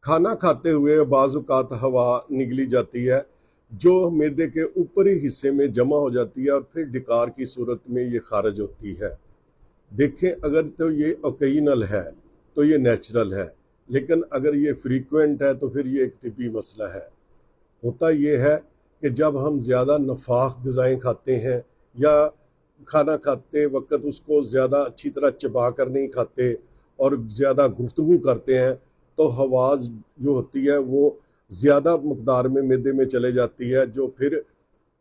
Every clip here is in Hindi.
खाना खाते हुए बाज़ औक़ात हवा निगली जाती है, जो मैदे के ऊपरी हिस्से में जमा हो जाती है और फिर डकार की सूरत में ये खारिज होती है। देखें, अगर तो ये ओकेजनल है तो ये नेचुरल है, लेकिन अगर ये फ्रीक्वेंट है तो फिर ये एक तिब्बी मसला है। होता ये है कि जब हम ज़्यादा नफाक ग़िज़ाएँ खाते हैं या खाना खाते वक़्त उसको ज़्यादा अच्छी तरह चबा कर नहीं खाते और ज़्यादा गुफ्तगू करते हैं, तो हवा जो होती है वो ज़्यादा मकदार में मैदे में चले जाती है, जो फिर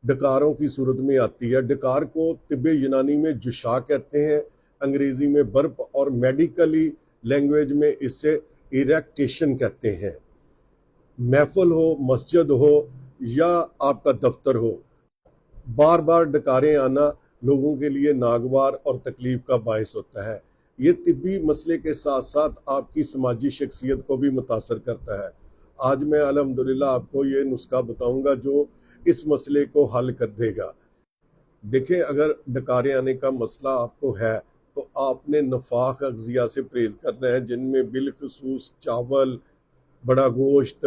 डकारों की सूरत में आती है। डकार को तिब्बे यूनानी में जुशा कहते हैं, अंग्रेज़ी में बर्प और मेडिकली लैंग्वेज में इसे इरेक्टेशन कहते हैं। महफ़िल हो, मस्जिद हो या आपका दफ्तर हो, बार बार डकारें आना लोगों के लिए नागवार और तकलीफ का बायस होता है। ये तिब्बी मसले के साथ साथ आपकी समाजी शख्सियत को भी मुतासर करता है। आज मैं अल्हम्दुलिल्लाह आपको ये नुस्खा बताऊंगा जो इस मसले को हल कर देगा। देखें, अगर डकारें आने का मसला आपको है तो आपने नफाक अग़ज़िया से परहेज़ करना है, जिनमें बिलखुसूस चावल, बड़ा गोश्त,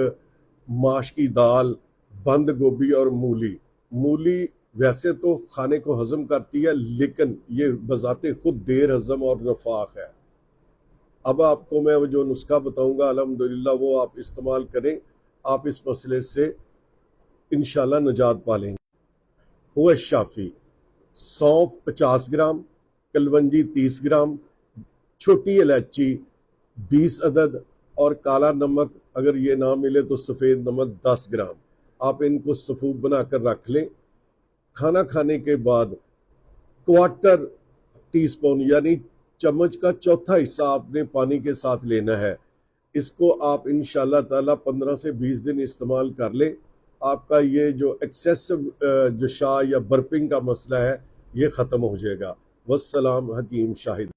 माश की दाल, बंद गोभी और मूली। मूली वैसे तो खाने को हज़म करती है, लेकिन ये बज़ाते खुद देर हज़म और नफाक है। अब आपको मैं वो जो नुस्खा बताऊंगा अल्हम्दुलिल्लाह वो आप इस्तेमाल करें, आप इस मसले से इंशाल्लाह निजात पा लेंगे। हुआ शाफ़ी: सौंफ 50 ग्राम, कलवंजी 30 ग्राम, छोटी इलायची 20 अदद और काला नमक, अगर ये ना मिले तो सफ़ेद नमक 10 ग्राम। आप इनको सफ़ूफ बनाकर रख लें। खाना खाने के बाद क्वार्टर टीस्पून यानी चम्मच का चौथा हिस्सा आपने पानी के साथ लेना है। इसको आप इंशाल्लाह ताला 15 से 20 दिन इस्तेमाल कर लें। आपका ये जो एक्सेसिव जुशा या बर्पिंग का मसला है ये ख़त्म हो जाएगा। वस्सलाम। हकीम शाहिद।